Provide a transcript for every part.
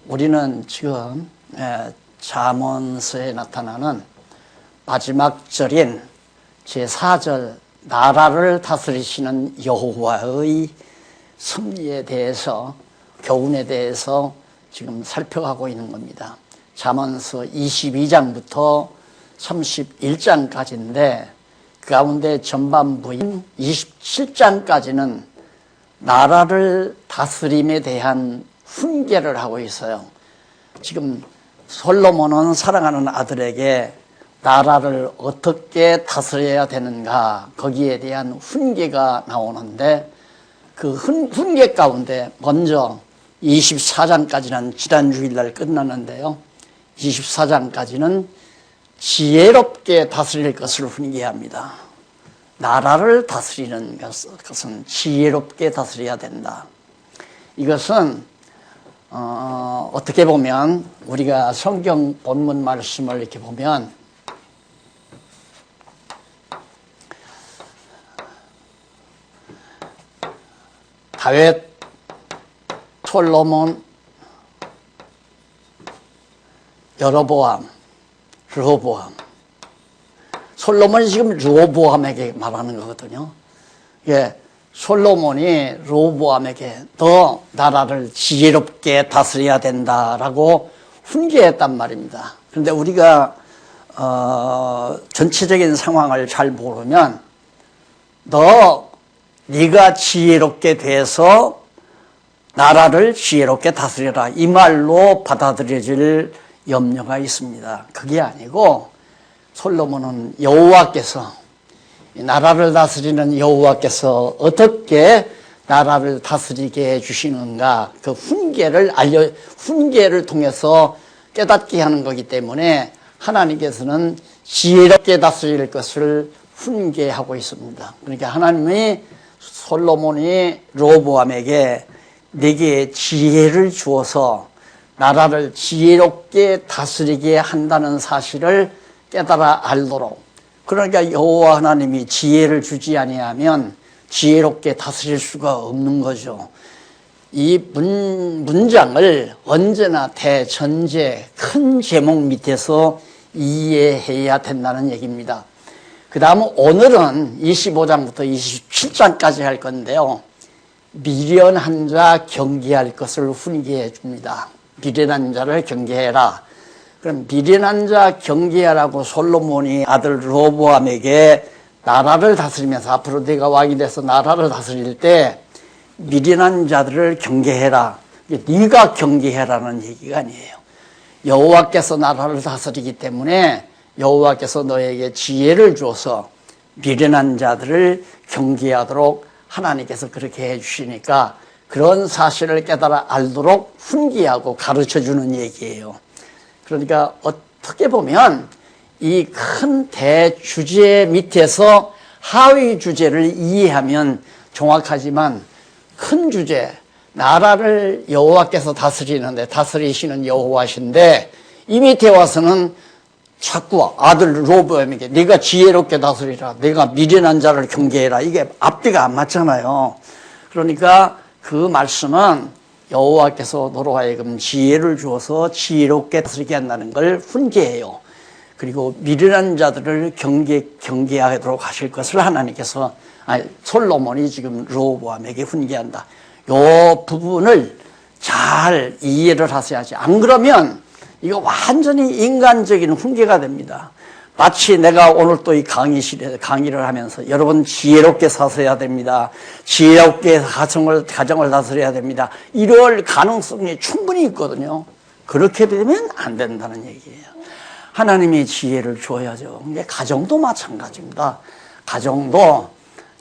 우리는 지금 잠언서에 나타나는 마지막 절인 제4절 나라를 다스리시는 여호와의 섭리에 대해서, 교훈에 대해서 지금 살펴가고 있는 겁니다. 잠언서 22장부터 31장까지인데 그 가운데 전반부인 27장까지는 나라를 다스림에 대한 훈계를 하고 있어요. 지금 솔로몬은 사랑하는 아들에게 나라를 어떻게 다스려야 되는가, 거기에 대한 훈계가 나오는데 그 훈계 가운데 먼저 24장까지는 지난 주일날 끝났는데요. 24장까지는 지혜롭게 다스릴 것을 훈계합니다. 나라를 다스리는 것은 지혜롭게 다스려야 된다. 이것은 어떻게 보면 우리가 성경 본문 말씀을 이렇게 보면 다윗, 솔로몬, 여로보암, 르호보암. 솔로몬이 지금 르호보암에게 말하는 거거든요. 예, 솔로몬이 르호보암에게 더 나라를 지혜롭게 다스려야 된다라고 훈계했단 말입니다. 그런데 우리가 전체적인 상황을 잘 모르면 네가 지혜롭게 돼서 나라를 지혜롭게 다스려라, 이 말로 받아들여질 염려가 있습니다. 그게 아니고 솔로몬은 여호와께서, 나라를 다스리는 여호와께서 어떻게 나라를 다스리게 해주시는가, 그 훈계를 통해서 깨닫게 하는 거기 때문에 하나님께서는 지혜롭게 다스릴 것을 훈계하고 있습니다. 그러니까 하나님이 솔로몬이 르호보암에게 내게 지혜를 주어서 나라를 지혜롭게 다스리게 한다는 사실을 깨달아 알도록, 그러니까 여호와 하나님이 지혜를 주지 아니하면 지혜롭게 다스릴 수가 없는 거죠. 이 문장을 언제나 대전제, 큰 제목 밑에서 이해해야 된다는 얘기입니다. 그 다음 오늘은 25장부터 27장까지 할 건데요. 미련한 자 경계할 것을 훈계해 줍니다. 미련한 자를 경계해라. 그럼 미련한 자 경계하라고 솔로몬이 아들 르호보암에게 나라를 다스리면서 앞으로 네가 왕이 돼서 나라를 다스릴 때 미련한 자들을 경계해라. 네가 경계해라는 얘기가 아니에요. 여호와께서 나라를 다스리기 때문에 여호와께서 너에게 지혜를 줘서 미련한 자들을 경계하도록 하나님께서 그렇게 해주시니까 그런 사실을 깨달아 알도록 훈계하고 가르쳐주는 얘기예요. 그러니까 어떻게 보면 이 큰 대주제 밑에서 하위 주제를 이해하면 정확하지만, 큰 주제, 나라를 여호와께서 다스리시는 여호와신데 이 밑에 와서는 자꾸 아들 르호보암에게 네가 지혜롭게 다스리라, 네가 미련한 자를 경계해라, 이게 앞뒤가 안 맞잖아요. 그러니까 그 말씀은 여호와께서 너로 하여금 지혜를 주어서 지혜롭게 다스리게 한다는 걸 훈계해요. 그리고 미련한 자들을 경계하도록 하실 것을 하나님께서, 솔로몬이 지금 르호보암에게 훈계한다. 이 부분을 잘 이해를 하셔야지. 안 그러면 이거 완전히 인간적인 훈계가 됩니다. 마치 내가 오늘 또 이 강의실에서 강의를 하면서 여러분 지혜롭게 사셔야 됩니다. 지혜롭게 가정을 다스려야 됩니다. 이럴 가능성이 충분히 있거든요. 그렇게 되면 안 된다는 얘기예요. 하나님이 지혜를 줘야죠. 근데 가정도 마찬가지입니다. 가정도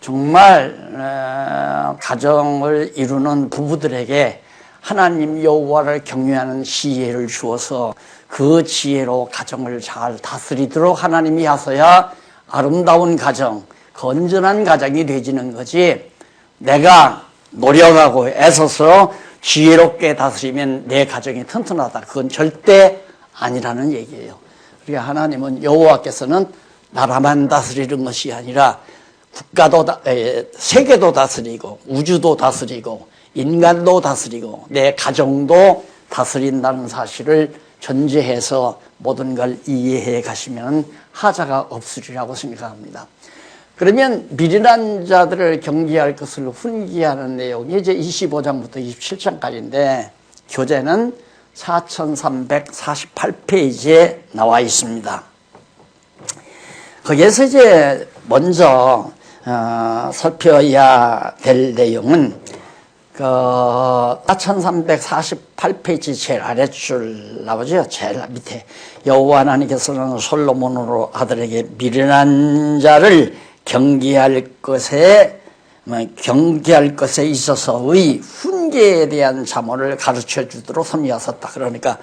정말 가정을 이루는 부부들에게 하나님 여호와를 경외하는 지혜를 주어서 그 지혜로 가정을 잘 다스리도록 하나님이 하셔야 아름다운 가정, 건전한 가정이 되지는 거지, 내가 노력하고 애써서 지혜롭게 다스리면 내 가정이 튼튼하다, 그건 절대 아니라는 얘기예요. 그러니까 하나님은, 여호와께서는 나라만 다스리는 것이 아니라 국가도, 세계도 다스리고 우주도 다스리고 인간도 다스리고 내 가정도 다스린다는 사실을 전제해서 모든 걸 이해해 가시면 하자가 없으리라고 생각합니다. 그러면 미련한 자들을 경계할 것을 훈계하는 내용이 이제 25장부터 27장까지인데 교재는 4348페이지에 나와 있습니다. 거기에서 이제 먼저 살펴야 될 내용은 4348페이지 제일 아랫줄 나오죠. 제일 밑에 여호와 하나님께서는 솔로몬으로 아들에게 미련한 자를 경계할 것에 있어서의 훈계에 대한 자문을 가르쳐 주도록 섭리하셨다. 그러니까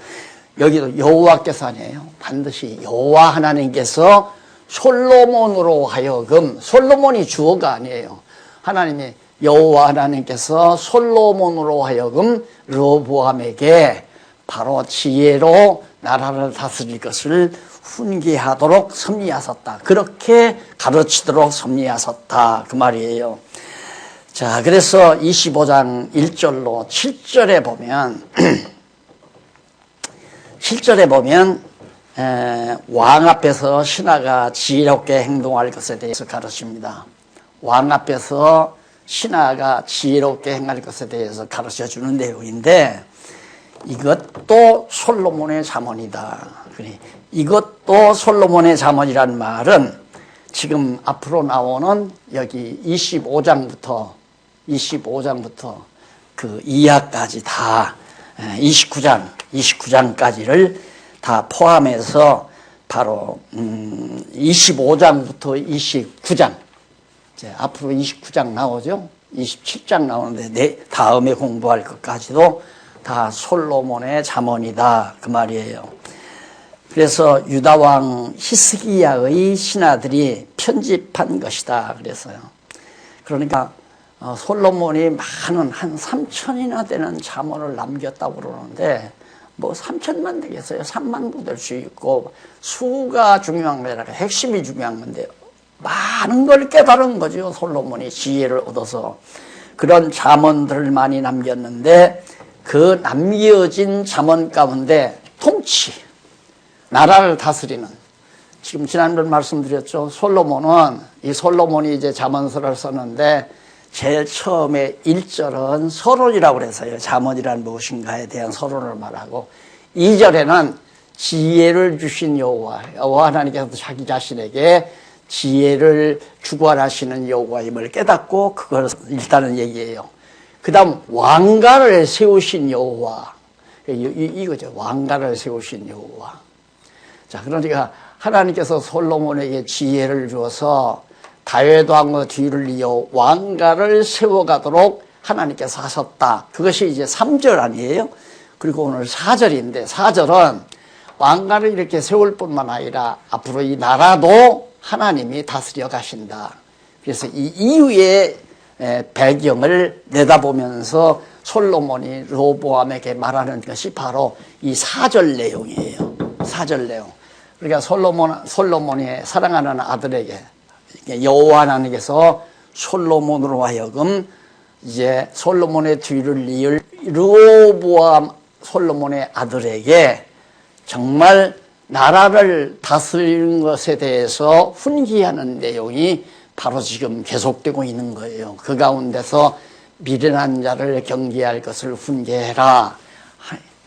여기도 여호와께서 아니에요. 반드시 여호와 하나님께서 솔로몬으로 하여금, 솔로몬이 주어가 아니에요. 하나님이 여호와 하나님께서 솔로몬으로 하여금 르호보암에게 바로 지혜로 나라를 다스릴 것을 훈계하도록 섭리하셨다. 그렇게 가르치도록 섭리하셨다. 그 말이에요. 자, 그래서 25장 1절로 7절에 보면 7절에 보면 왕 앞에서 신하가 지혜롭게 행동할 것에 대해서 가르칩니다. 왕 앞에서 신하가 지혜롭게 행할 것에 대해서 가르쳐주는 내용인데 이것도 솔로몬의 잠언이다. 이것도 솔로몬의 잠언이란 말은 지금 앞으로 나오는 여기 25장부터 그 이하까지 다 29장까지를 다 포함해서 바로 25장부터 29장 이제 앞으로 29장 나오죠. 27장 나오는데 다음에 공부할 것까지도 다 솔로몬의 잠언이다 그 말이에요. 그래서 유다왕 히스기야의 신하들이 편집한 것이다 그랬어요. 그러니까 솔로몬이 많은 한 3천이나 되는 잠언을 남겼다고 그러는데 뭐 3천만 되겠어요. 3만도 될 수 있고 수가 중요한 게 아니라 핵심이 중요한 건데 많은 걸 깨달은 거죠. 솔로몬이 지혜를 얻어서 그런 잠언들을 많이 남겼는데 그 남겨진 잠언 가운데 통치, 나라를 다스리는 지금 지난번 말씀드렸죠. 솔로몬이 이제 잠언서를 썼는데 제일 처음에 1절은 서론이라고 그래서요. 잠언이란 무엇인가에 대한 서론을 말하고 2절에는 지혜를 주신 여호와 하나님께서 자기 자신에게 지혜를 주관하시는 여호와임을 깨닫고 그걸 일단은 얘기해요. 그 다음 왕가를 세우신 여호와 이거죠. 왕가를 세우신 여호와. 자, 그러니까 하나님께서 솔로몬에게 지혜를 주어서 다윗 왕의 뒤를 이어 왕가를 세워가도록 하나님께서 하셨다. 그것이 이제 3절 아니에요? 그리고 오늘 4절인데 4절은 왕가를 이렇게 세울 뿐만 아니라 앞으로 이 나라도 하나님이 다스려 가신다. 그래서 이 이후의 배경을 내다보면서 솔로몬이 르호보암에게 말하는 것이 바로 이 4절 내용이에요. 4절 내용. 그러니까 솔로몬이 사랑하는 아들에게 여호와 하나님께서 솔로몬으로 하여금 이제 솔로몬의 뒤를 이을 르호보암 솔로몬의 아들에게 정말 나라를 다스리는 것에 대해서 훈계하는 내용이 바로 지금 계속되고 있는 거예요. 그 가운데서 미련한 자를 경계할 것을 훈계해라.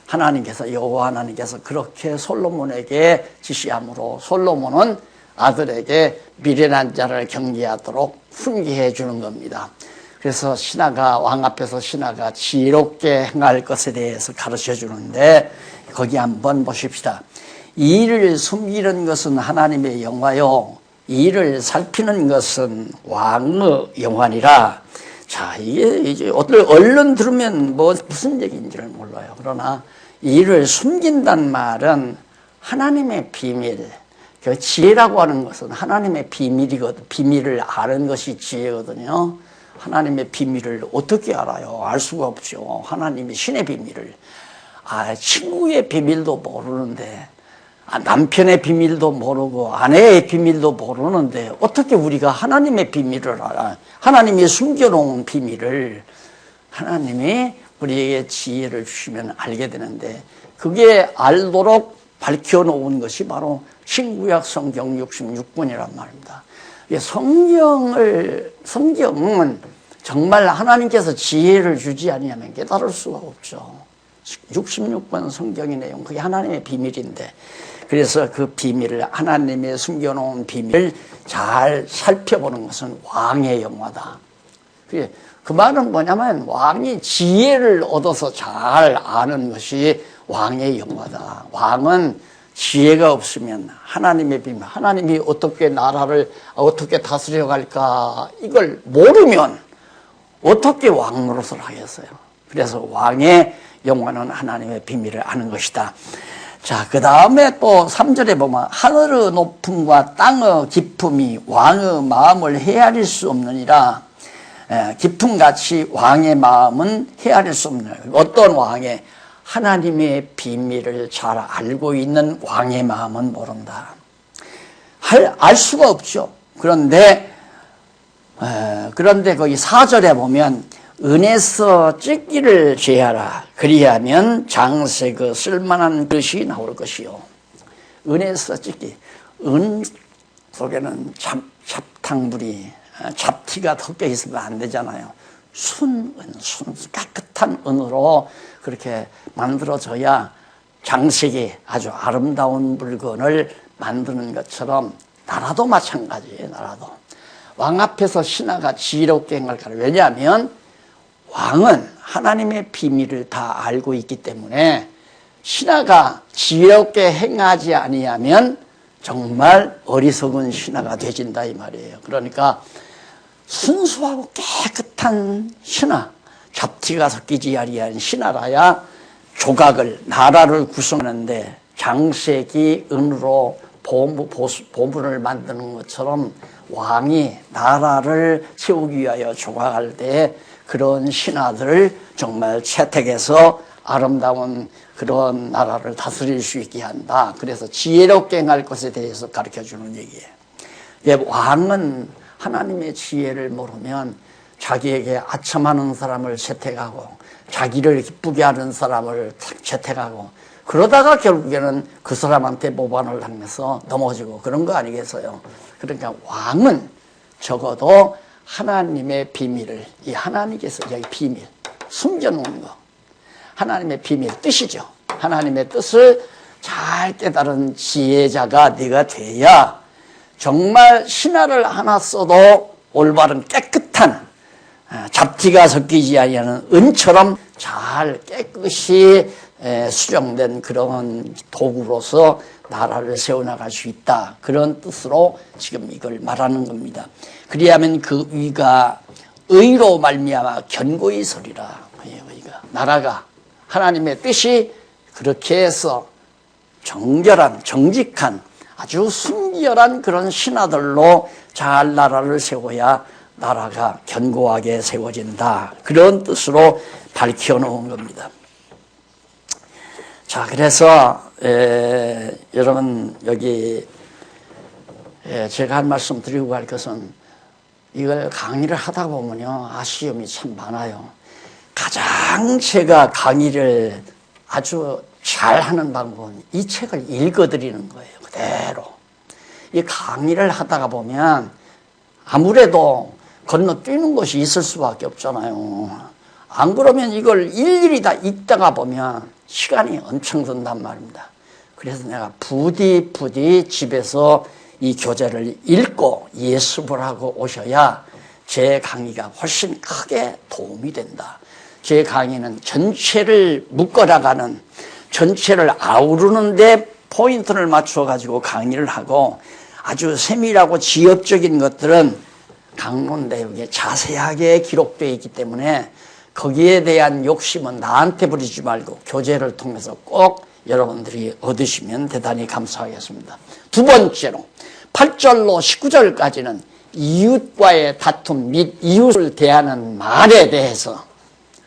하나님께서 여호와 하나님께서 그렇게 솔로몬에게 지시함으로 솔로몬은 아들에게 미련한 자를 경계하도록 훈계해 주는 겁니다. 그래서 왕 앞에서 신하가 지혜롭게 행할 것에 대해서 가르쳐 주는데 거기 한번 보십시다. 이 일을 숨기는 것은 하나님의 영화요 이 일을 살피는 것은 왕의 영화니라. 자, 이게 이제 얼른 들으면 무슨 얘기인지를 몰라요. 그러나 이 일을 숨긴다는 말은 하나님의 비밀. 그 지혜라고 하는 것은 하나님의 비밀이거든. 비밀을 아는 것이 지혜거든요. 하나님의 비밀을 어떻게 알아요? 알 수가 없죠. 하나님의 신의 비밀을. 친구의 비밀도 모르는데, 남편의 비밀도 모르고, 아내의 비밀도 모르는데, 어떻게 우리가 하나님의 비밀을 알아? 하나님이 숨겨놓은 비밀을 하나님이 우리에게 지혜를 주시면 알게 되는데 그게 알도록 밝혀놓은 것이 바로 신구약 성경 66권이란 말입니다. 성경은 정말 하나님께서 지혜를 주지 아니하면 깨달을 수가 없죠. 66권 성경의 내용, 그게 하나님의 비밀인데, 그래서 그 비밀을, 하나님의 숨겨놓은 비밀을 잘 살펴보는 것은 왕의 영화다. 그 말은 뭐냐면 왕이 지혜를 얻어서 잘 아는 것이 왕의 영화다. 왕은 지혜가 없으면 하나님의 비밀, 하나님이 어떻게 나라를 어떻게 다스려 갈까 이걸 모르면 어떻게 왕 노릇을 하겠어요. 그래서 왕의 영화는 하나님의 비밀을 아는 것이다. 자, 그 다음에 또 3절에 보면 하늘의 높음과 땅의 깊음이 왕의 마음을 헤아릴 수 없느니라. 깊음같이 왕의 마음은 헤아릴 수 없는, 어떤 왕의, 하나님의 비밀을 잘 알고 있는 왕의 마음은 모른다. 알 수가 없죠. 그런데 거기 4절에 보면 은에서 찢기를 제하라. 그리하면 장색의 쓸만한 것이 나올 것이요. 은에서 찢기. 은 속에는 잡탕물이, 잡티가 섞여 있으면 안 되잖아요. 순은, 깨끗한 은으로 그렇게 만들어져야 장색이 아주 아름다운 물건을 만드는 것처럼 나라도 마찬가지예요. 나라도. 왕 앞에서 신하가 지혜롭게 행할까요? 왜냐하면 왕은 하나님의 비밀을 다 알고 있기 때문에 신하가 지혜롭게 행하지 아니하면 정말 어리석은 신하가 되진다 이 말이에요. 그러니까 순수하고 깨끗한 신하, 잡티가 섞이지 아니한 신하라야 조각을, 나라를 구성하는데 장색이 은으로 보물을 만드는 것처럼 왕이 나라를 세우기 위하여 조각할 때 그런 신하들을 정말 채택해서 아름다운 그런 나라를 다스릴 수 있게 한다. 그래서 지혜롭게 행할 것에 대해서 가르쳐주는 얘기예요. 왕은 하나님의 지혜를 모르면 자기에게 아첨하는 사람을 채택하고 자기를 기쁘게 하는 사람을 채택하고 그러다가 결국에는 그 사람한테 모반을 당해서 넘어지고 그런 거 아니겠어요. 그러니까 왕은 적어도 하나님의 비밀을, 이 하나님께서 여기 비밀 숨겨놓은 거, 하나님의 비밀 뜻이죠. 하나님의 뜻을 잘 깨달은 지혜자가 네가 돼야 정말 신하를 하나 써도 올바른 깨끗한 잡티가 섞이지 아니하는 은처럼 잘 깨끗이 수정된 그런 도구로서 나라를 세워나갈 수 있다. 그런 뜻으로 지금 이걸 말하는 겁니다. 그리하면 그 위가 의로 말미암아 견고히 서리라. 의가 나라가 하나님의 뜻이 그렇게 해서 정결한 정직한 아주 순결한 그런 신하들로 잘 나라를 세워야 나라가 견고하게 세워진다. 그런 뜻으로 밝혀놓은 겁니다. 자, 그래서 여러분 여기 제가 한 말씀 드리고 갈 것은 이걸 강의를 하다 보면요 아쉬움이 참 많아요. 가장 제가 강의를 아주 잘하는 방법은 이 책을 읽어드리는 거예요. 그대로. 이 강의를 하다가 보면 아무래도 건너뛰는 것이 있을 수밖에 없잖아요. 안 그러면 이걸 일일이 다 읽다가 보면 시간이 엄청 든단 말입니다. 그래서 내가 부디 집에서 이 교재를 읽고 예습을 하고 오셔야 제 강의가 훨씬 크게 도움이 된다. 제 강의는 전체를 묶어나가는, 전체를 아우르는데 포인트를 맞춰가지고 강의를 하고 아주 세밀하고 지엽적인 것들은 강론 내용에 자세하게 기록되어 있기 때문에 거기에 대한 욕심은 나한테 부리지 말고 교재를 통해서 꼭 여러분들이 얻으시면 대단히 감사하겠습니다. 두 번째로 8절로 19절까지는 이웃과의 다툼 및 이웃을 대하는 말에 대해서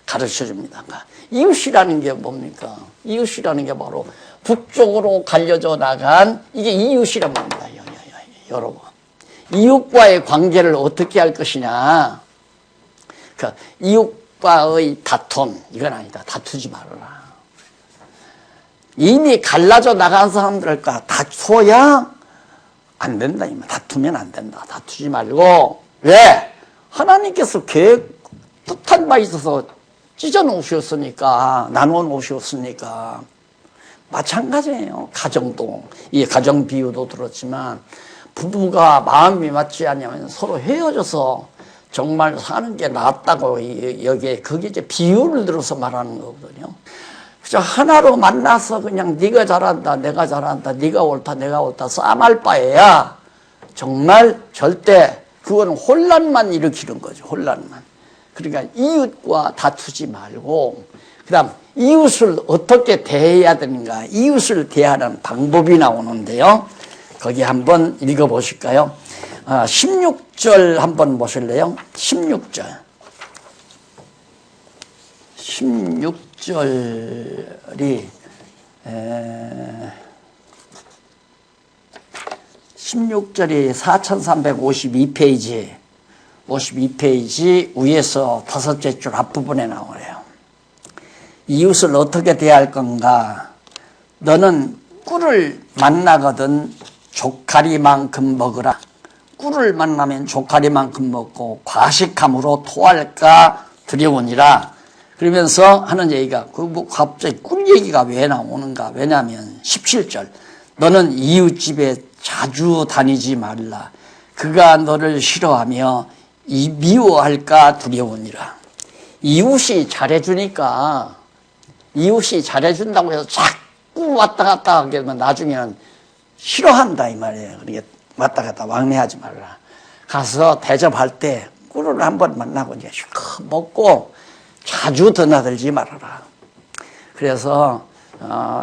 가르쳐줍니다. 이웃이라는 게 뭡니까? 이웃이라는 게 바로 북쪽으로 갈려져 나간 이게 이웃이란 말입니다. 여러분, 이웃과의 관계를 어떻게 할 것이냐? 그러니까 이웃과의 다툼, 이건 아니다. 다투지 말아라. 이미 갈라져 나간 사람들과 다투어야 안 된다. 다투면 안 된다. 다투지 말고. 왜? 하나님께서 계획 뜻한 바 있어서 찢어 놓으셨으니까, 나누어 놓으셨으니까. 마찬가지예요. 가정도. 이 가정 비유도 들었지만, 부부가 마음이 맞지 않으면 서로 헤어져서 정말 사는 게 낫다고 여기에, 그게 이제 비유를 들어서 말하는 거거든요. 그저 하나로 만나서 그냥 네가 잘한다, 내가 잘한다, 네가 옳다, 내가 옳다 싸움할 바에야 정말 절대 그건 혼란만 일으키는 거죠. 혼란만. 그러니까 이웃과 다투지 말고, 그 다음 이웃을 어떻게 대해야 되는가, 이웃을 대하는 방법이 나오는데요. 거기 한번 읽어보실까요? 16절 한번 보실래요? 16절. 16절이 4352페이지 52페이지 위에서 다섯째 줄 앞부분에 나오네요. 이웃을 어떻게 대할 건가? 너는 꿀을 만나거든 조카리만큼 먹으라. 꿀을 만나면 조카리만큼 먹고 과식함으로 토할까 두려우니라. 그러면서 하는 얘기가, 갑자기 꿀 얘기가 왜 나오는가? 왜냐하면 17절. 너는 이웃집에 자주 다니지 말라. 그가 너를 싫어하며 미워할까 두려우니라. 이웃이 잘해주니까, 이웃이 잘해준다고 해서 자꾸 왔다 갔다 하게 되면 나중에는 싫어한다 이 말이에요. 그러니까 왔다 갔다 왕래하지 말라. 가서 대접할 때 꿀을 한번 만나고 이제 먹고 자주 드나들지 말아라. 그래서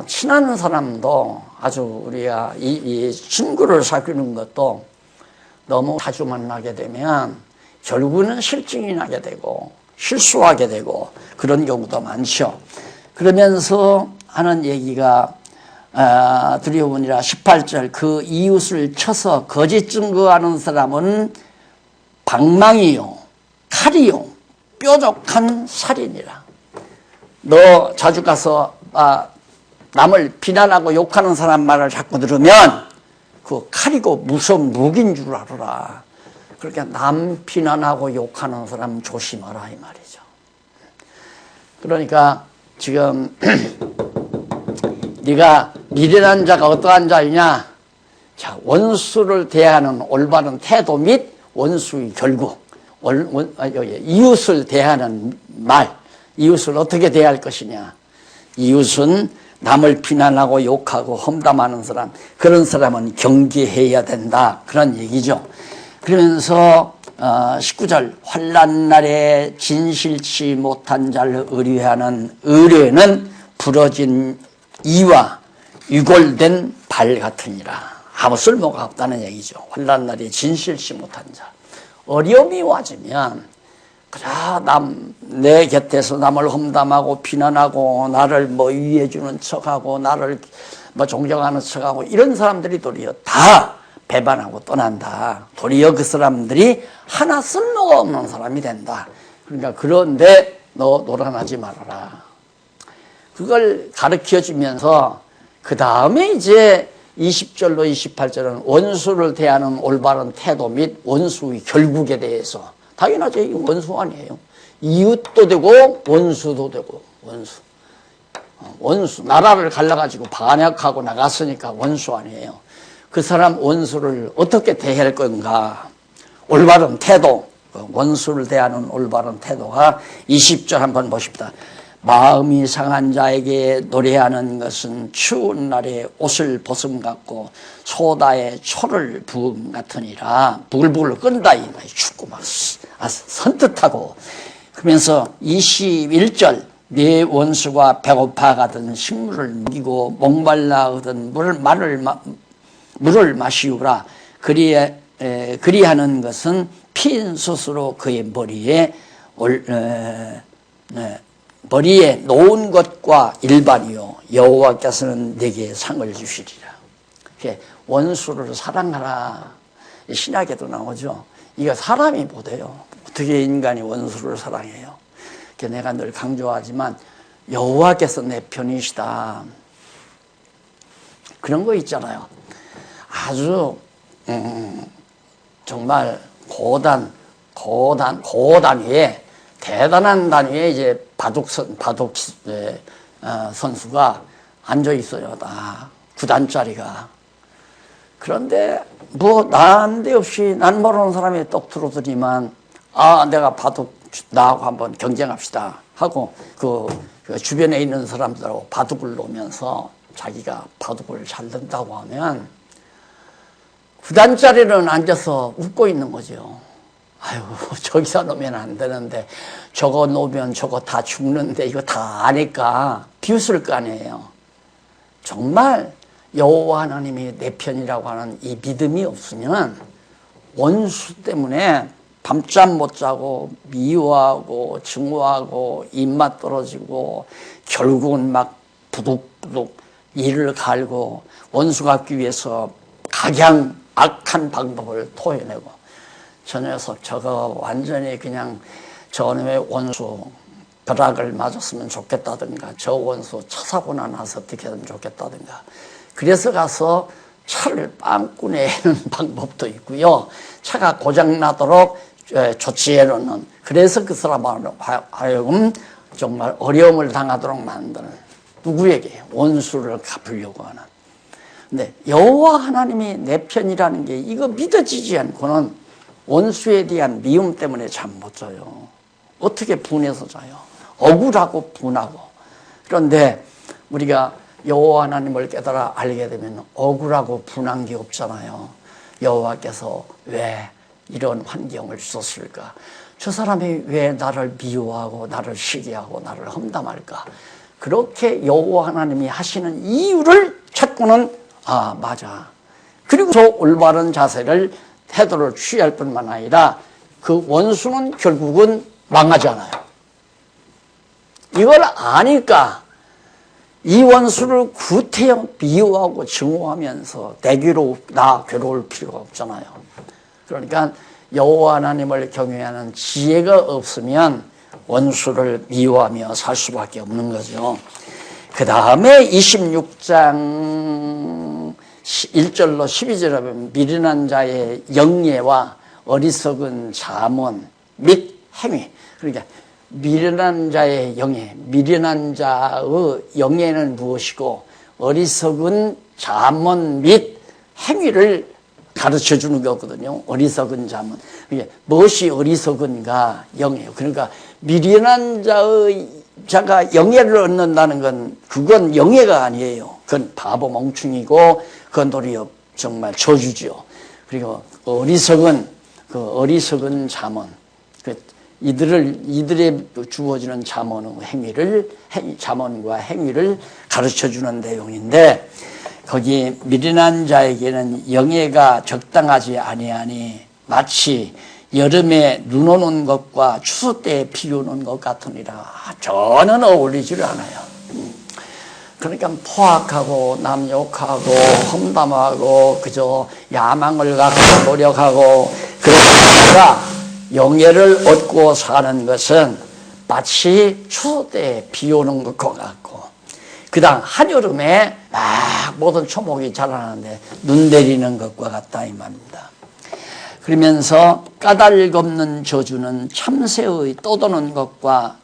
친한 사람도 아주 우리가 이 친구를 사귀는 것도 너무 자주 만나게 되면 결국은 실증이 나게 되고 실수하게 되고 그런 경우도 많죠. 그러면서 하는 얘기가 두려우니라. 18절. 그 이웃을 쳐서 거짓 증거하는 사람은 방망이요 칼이요 뾰족한 살이니라. 너 자주 가서 남을 비난하고 욕하는 사람 말을 자꾸 들으면 그 칼이고 무서운 무기인 줄 알아라. 그러니까 남 비난하고 욕하는 사람 조심하라 이 말이죠. 그러니까 지금 네가 미련한 자가 어떠한 자이냐? 자, 원수를 대하는 올바른 태도 및 원수의 결국, 이웃을 대하는 말, 이웃을 어떻게 대할 것이냐? 이웃은 남을 비난하고 욕하고 험담하는 사람, 그런 사람은 경계해야 된다. 그런 얘기죠. 그러면서 19절. 환난 날에 진실치 못한 자를 의뢰하는 의뢰는 부러진 이와 유골된 발 같으니라. 아무 쓸모가 없다는 얘기죠. 환난 날에 진실치 못한 자. 어려움이 와지면 내 곁에서 남을 험담하고 비난하고 나를 위해주는 척하고 나를 존경하는 척하고 이런 사람들이 도리어 다 배반하고 떠난다. 도리어 그 사람들이 하나 쓸모가 없는 사람이 된다. 그러니까 그런데 너 노란하지 말아라. 그걸 가르쳐주면서 그 다음에 이제 20절로 28절은 원수를 대하는 올바른 태도 및 원수의 결국에 대해서. 당연하죠. 이게 원수 아니에요. 이웃도 되고 원수도 되고. 원수. 나라를 갈라가지고 반역하고 나갔으니까 원수 아니에요. 그 사람 원수를 어떻게 대할 건가. 올바른 태도. 원수를 대하는 올바른 태도가 20절 한번 보십시다. 마음이 상한 자에게 노래하는 것은 추운 날에 옷을 벗음 같고 소다에 초를 부음 같으니라. 부글부글 끈다. 이 말이 춥고 막 선뜻하고. 그러면서 21절. 네 원수가 배고파 가든 식물을 먹이고 목말라 하든 물을 마시우라. 그리하는 것은 핀 숯으로 그의 머리에 놓은 것과 일반이요 여호와께서는 내게 상을 주시리라. 원수를 사랑하라. 신약에도 나오죠. 이거 사람이 못해요. 어떻게 인간이 원수를 사랑해요? 내가 늘 강조하지만 여호와께서 내 편이시다. 그런 거 있잖아요. 아주 정말 고단위에 대단한 단위에 이제 바둑 선수가 앉아 있어요. 다 9단짜리가. 그런데 뭐 난데없이 난 모르는 사람이 똑 들어오더니만 내가 바둑 나하고 한번 경쟁합시다 하고 그 주변에 있는 사람들하고 바둑을 놓으면서 자기가 바둑을 잘 든다고 하면 9단짜리는 앉아서 웃고 있는 거죠. 아유, 저기서 놓으면 안 되는데, 저거 놓으면 저거 다 죽는데, 이거 다 아니까 비웃을 거 아니에요. 정말 여호와 하나님이 내 편이라고 하는 이 믿음이 없으면 원수 때문에 밤잠 못 자고 미워하고 증오하고 입맛 떨어지고 결국은 막 부득부득 이를 갈고 원수 갚기 위해서 각양 악한 방법을 토해내고 저 녀석 저거 완전히 그냥 저놈의 원수 벼락을 맞았으면 좋겠다든가 저 원수 차 사고나 나서 어떻게 하면 좋겠다든가 그래서 가서 차를 빵꾸 내는 방법도 있고요. 차가 고장나도록 조치해놓는 그래서 그 사람으로 하여금 정말 어려움을 당하도록 만드는 누구에게? 원수를 갚으려고 하는. 근데 여호와 하나님이 내 편이라는 게 이거 믿어지지 않고는 원수에 대한 미움 때문에 잠 못 자요. 어떻게 분해서 자요? 억울하고 분하고. 그런데 우리가 여호와 하나님을 깨달아 알게 되면 억울하고 분한 게 없잖아요. 여호와께서 왜 이런 환경을 주셨을까? 저 사람이 왜 나를 미워하고 나를 시기하고 나를 험담할까? 그렇게 여호와 하나님이 하시는 이유를 찾고는 맞아. 그리고 저 올바른 자세를 태도를 취할 뿐만 아니라 그 원수는 결국은 망하잖아요. 이걸 아니까 이 원수를 구태여 미워하고 증오하면서 나 괴로울 필요가 없잖아요. 그러니까 여호와 하나님을 경외하는 지혜가 없으면 원수를 미워하며 살 수밖에 없는 거죠. 그 다음에 26장 1절로 12절에 보면 미련한 자의 영예와 어리석은 잠언 및 행위. 그러니까 미련한 자의 영예, 미련한 자의 영예는 무엇이고 어리석은 잠언 및 행위를 가르쳐 주는 거거든요. 어리석은 잠언. 무엇이 어리석은가? 영예요. 그러니까 미련한 자가 영예를 얻는다는 건 그건 영예가 아니에요. 그건 바보 멍충이고 그건 도리어 정말 저주죠. 그리고 어리석은 잠언. 이들에 주어지는 잠언과 행위를 가르쳐 주는 내용인데 거기 미련한 자에게는 영예가 적당하지 아니하니 마치 여름에 눈 오는 것과 추수 때에 비 오는 것 같으니라. 저는 어울리지를 않아요. 그러니까 포악하고 남 욕하고 험담하고 그저 야망을 갖고 노력하고 그런 게 아니라 영예를 얻고 사는 것은 마치 추수 때에 비 오는 것과 같고 그 다음 한여름에 막 모든 초목이 자라나는데 눈 내리는 것과 같다 이 말입니다. 그러면서 까닭없는 저주는 참새의 떠도는 것과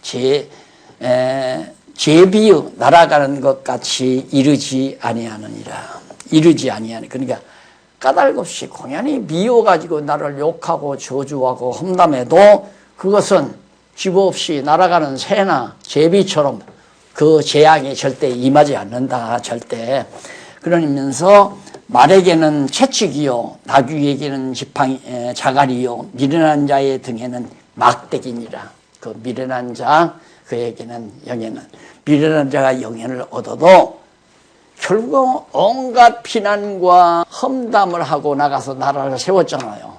제비의 날아가는 것 같이 이르지 아니하느니라. 그러니까 까닭없이 공연히 미워가지고 나를 욕하고 저주하고 험담해도 그것은 집 없이 날아가는 새나 제비처럼 그 재앙이 절대 임하지 않는다. 절대. 그러면서 말에게는 채찍이요 나귀에게는 자갈이요 미련한 자의 등에는 막대기니라. 그 미련한 자 그에게는 영예는 미련한 자가 영예를 얻어도 결국 온갖 비난과 험담을 하고 나가서 나라를 세웠잖아요.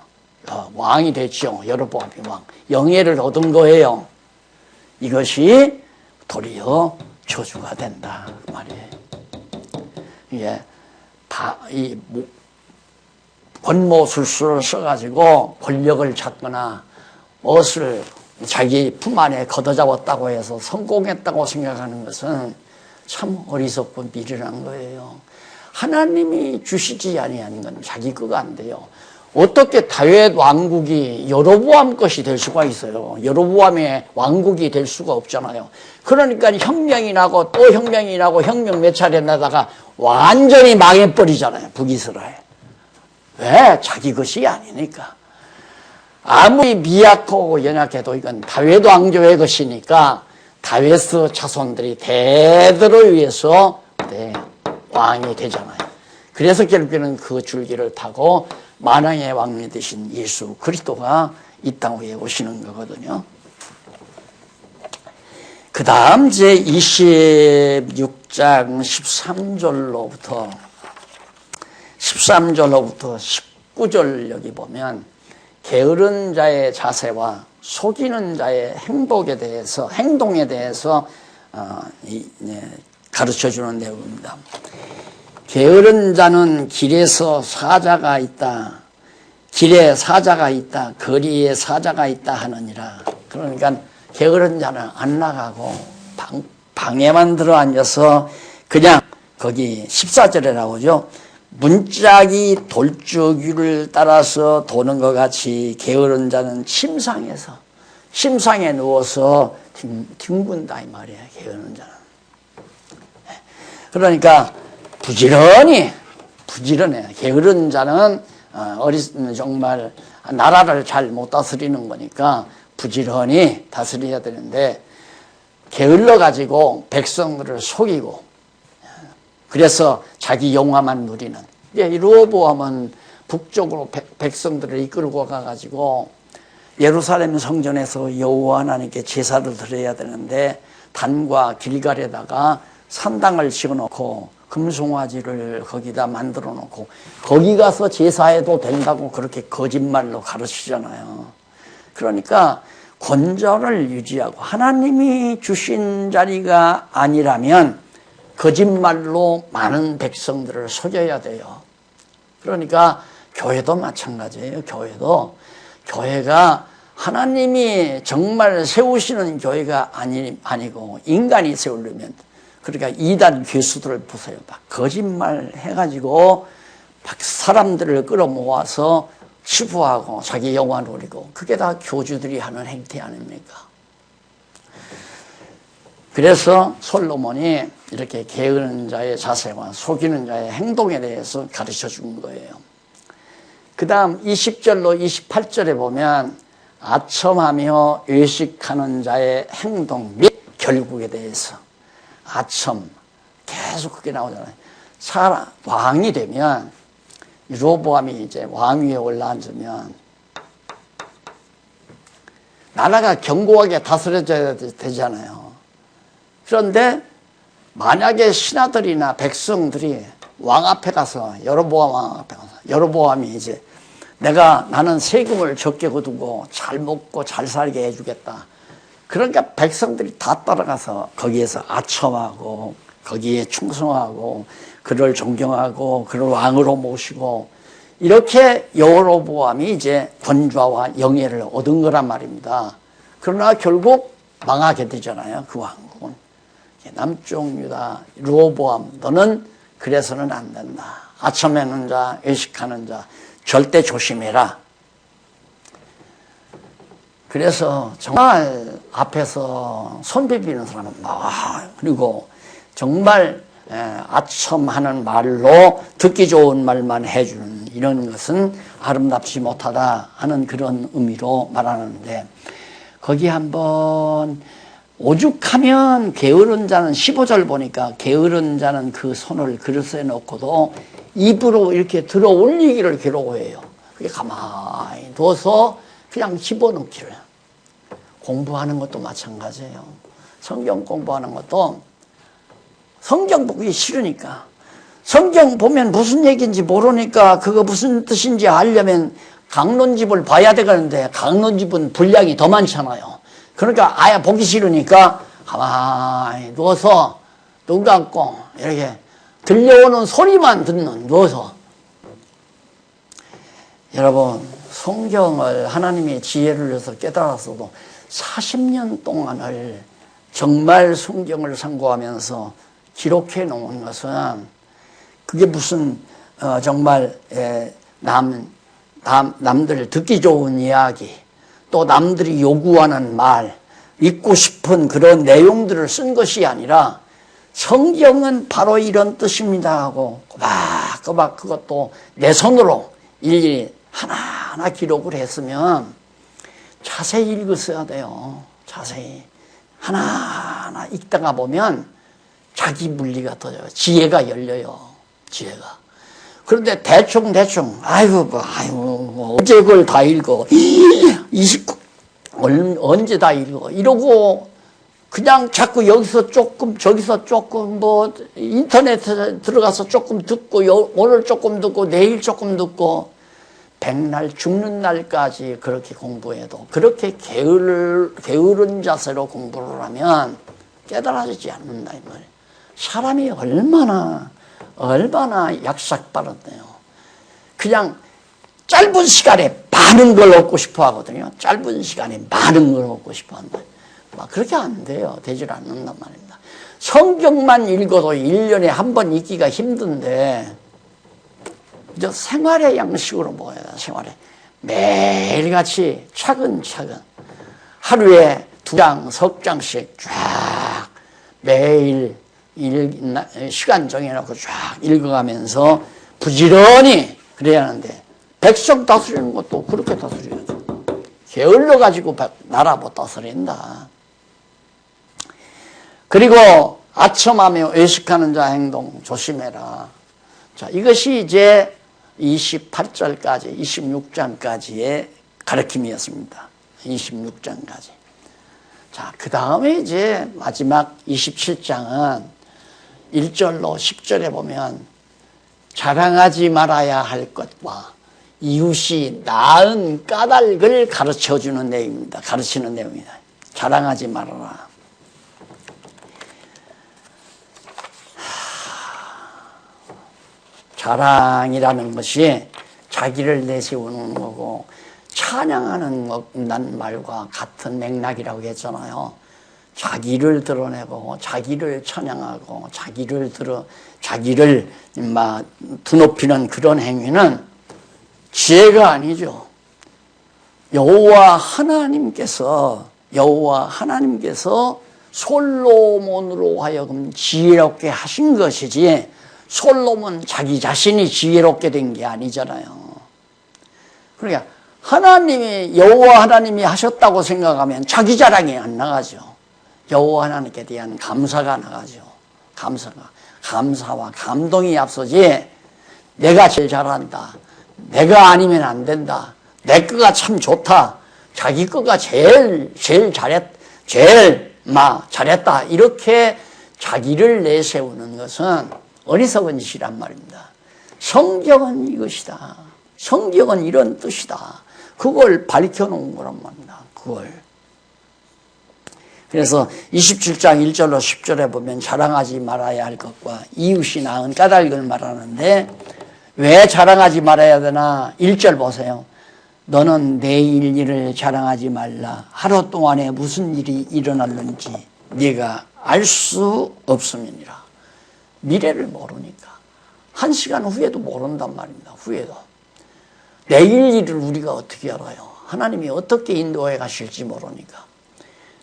왕이 됐죠. 여로보암이 왕. 영예를 얻은 거예요. 이것이 도리어 저주가 된다 그 말이에요. 이게 이 권모술수를 써가지고 권력을 찾거나 무엇을 자기 품 안에 걷어잡았다고 해서 성공했다고 생각하는 것은 참 어리석고 미련한 거예요. 하나님이 주시지 아니하는 건 자기 거가 안 돼요. 어떻게 다윗 왕국이 여로보암 것이 될 수가 있어요? 여로보암의 왕국이 될 수가 없잖아요. 그러니까 혁명이 나고 또 혁명이 나고 혁명 몇 차례 나다가 완전히 망해버리잖아요. 북이스라엘. 왜? 자기 것이 아니니까. 아무리 미약하고 연약해도 이건 다윗 왕조의 것이니까 다윗의 자손들이 대대로 위해서 왕이 되잖아요. 그래서 결국에는 그 줄기를 타고 만왕의 왕이 되신 예수 그리스도가 이 땅 위에 오시는 거거든요. 그 다음 제26장 13절로부터 19절 여기 보면 게으른 자의 자세와 속이는 자의 행동에 대해서 가르쳐주는 내용입니다. 게으른 자는 길에서 사자가 있다. 길에 사자가 있다. 거리에 사자가 있다 하느니라. 그러니까 게으른 자는 안 나가고 방에만 들어 앉아서 그냥 거기 14절에 나오죠. 문짝이 돌쭉 따라서 도는 것 같이 게으른 자는 침상에 누워서 뒹군다 이 말이야. 게으른 자는. 그러니까 부지런해. 게으른 자는 정말 나라를 잘 못 다스리는 거니까 부지런히 다스려야 되는데 게을러 가지고 백성들을 속이고 그래서 자기 영화만 누리는. 이 르호보암은 북쪽으로 백성들을 이끌고 가가지고 예루살렘 성전에서 여호와 하나님께 제사를 드려야 되는데 단과 길갈에다가 산당을 지어놓고 금송아지를 거기다 만들어 놓고 거기 가서 제사해도 된다고 그렇게 거짓말로 가르치잖아요. 그러니까 권좌를 유지하고 하나님이 주신 자리가 아니라면 거짓말로 많은 백성들을 속여야 돼요. 그러니까 교회도 마찬가지예요. 교회가 하나님이 정말 세우시는 교회가 아니고 인간이 세우려면 그러니까 이단 교수들을 보세요. 막 거짓말 해가지고 막 사람들을 끌어모아서 치부하고 자기 영화 누리고 그게 다 교주들이 하는 행태 아닙니까? 그래서 솔로몬이 이렇게 게으른 자의 자세와 속이는 자의 행동에 대해서 가르쳐 준 거예요. 그 다음 20절로 28절에 보면 아첨하며 외식하는 자의 행동 및 결국에 대해서 계속 그게 나오잖아요. 왕이 되면 르호보암이 이제 왕위에 올라앉으면 나라가 견고하게 다스려져야 되잖아요. 그런데 만약에 신하들이나 백성들이 왕 앞에 가서 여로보암이 이제 나는 세금을 적게 거두고 잘 먹고 잘 살게 해주겠다. 그러니까 백성들이 다 따라가서 거기에서 아첨하고 거기에 충성하고 그를 존경하고 그를 왕으로 모시고 이렇게 여로보암이 이제 권좌와 영예를 얻은 거란 말입니다. 그러나 결국 망하게 되잖아요. 그 왕국은. 남쪽 유다 르호보암 너는 그래서는 안 된다. 아첨하는 자, 외식하는 자 절대 조심해라. 그래서 정말 앞에서 손 비비는 사람은 그리고 정말 아첨하는 말로 듣기 좋은 말만 해주는 이런 것은 아름답지 못하다 하는 그런 의미로 말하는데 거기 한번 오죽하면 게으른 자는 15절 보니까 게으른 자는 그 손을 그릇에 놓고도 입으로 이렇게 들어 올리기를 괴로워해요. 그게 가만히 둬서 그냥 집어넣기를. 공부하는 것도 마찬가지예요. 성경 공부하는 것도 성경 보기 싫으니까 성경 보면 무슨 얘기인지 모르니까 그거 무슨 뜻인지 알려면 강론집을 봐야 되겠는데 강론집은 분량이 더 많잖아요. 그러니까 아예 보기 싫으니까 가만히 누워서 눈 감고 이렇게 들려오는 소리만 누워서. 여러분 성경을 하나님의 지혜를 위해서 깨달았어도 40년 동안을 정말 성경을 상고하면서 기록해 놓은 것은 그게 무슨 정말 남들 듣기 좋은 이야기, 또 남들이 요구하는 말, 읽고 싶은 그런 내용들을 쓴 것이 아니라 성경은 바로 이런 뜻입니다 하고 꼬박꼬박 그것도 내 손으로 일일이 하나하나 기록을 했으면 자세히 읽었어야 돼요. 자세히 하나하나 읽다가 보면 자기 물리가 터져요. 지혜가 열려요. 지혜가. 그런데 대충 언제 그걸 다 읽어? 언제 다 읽어? 이러고 그냥 자꾸 여기서 조금 저기서 조금 뭐 인터넷에 들어가서 조금 듣고 오늘 조금 듣고 내일 조금 듣고 백날 죽는 날까지 그렇게 공부해도 그렇게 게으른 자세로 공부를 하면 깨달아지지 않는다 이 말이에요. 사람이 얼마나 약삭빠른데요. 그냥 짧은 시간에 많은 걸 얻고 싶어 하거든요. 짧은 시간에 많은 걸 얻고 싶어 한다. 막 그렇게 안 돼요. 되질 않는단 말입니다. 성경만 읽어도 1년에 한 번 읽기가 힘든데 이제 생활의 양식으로 먹어야 돼. 생활에 매일같이 차근차근 하루에 2장, 3장씩 쫙 매일 시간 정해놓고 쫙 읽어가면서 부지런히 그래야 하는데 백성 다스리는 것도 그렇게 다스려야죠. 게을러가지고 나라 못 다스린다. 그리고 아첨하며 외식하는 자 행동 조심해라. 자, 이것이 이제 28절까지 26장까지의 가르침이었습니다. 26장까지. 자, 그 다음에 이제 마지막 27장은 1절로 10절에 보면 자랑하지 말아야 할 것과 이웃이 낳은 까닭을 가르쳐주는 내용입니다. 가르치는 내용입니다. 자랑하지 말아라. 자랑이라는 것이 자기를 내세우는 거고 찬양하는 말과 같은 맥락이라고 했잖아요. 자기를 드러내고 자기를 찬양하고 자기를 드높이는 그런 행위는 지혜가 아니죠. 여호와 하나님께서 솔로몬으로 하여금 지혜롭게 하신 것이지 솔로몬 자기 자신이 지혜롭게 된 게 아니잖아요. 그러니까 여호와 하나님이 하셨다고 생각하면 자기 자랑이 안 나가죠. 여호와 하나님께 대한 감사가 나가죠. 감사와 감동이 앞서지 내가 제일 잘한다. 내가 아니면 안 된다. 내 거가 참 좋다. 자기 거가 제일 잘했다. 이렇게 자기를 내세우는 것은 어리석은 짓이란 말입니다. 성경은 이것이다. 성경은 이런 뜻이다. 그걸 밝혀놓은 거란 말입니다. 그걸. 그래서 27장 1절로 10절에 보면 자랑하지 말아야 할 것과 이웃이 낳은 까닭을 말하는데 왜 자랑하지 말아야 되나? 1절 보세요. 너는 내일 일을 자랑하지 말라. 하루 동안에 무슨 일이 일어날는지 네가 알 수 없음이니라. 미래를 모르니까. 1시간 후에도 모른단 말입니다. 후에도. 내일 일을 우리가 어떻게 알아요? 하나님이 어떻게 인도해 가실지 모르니까.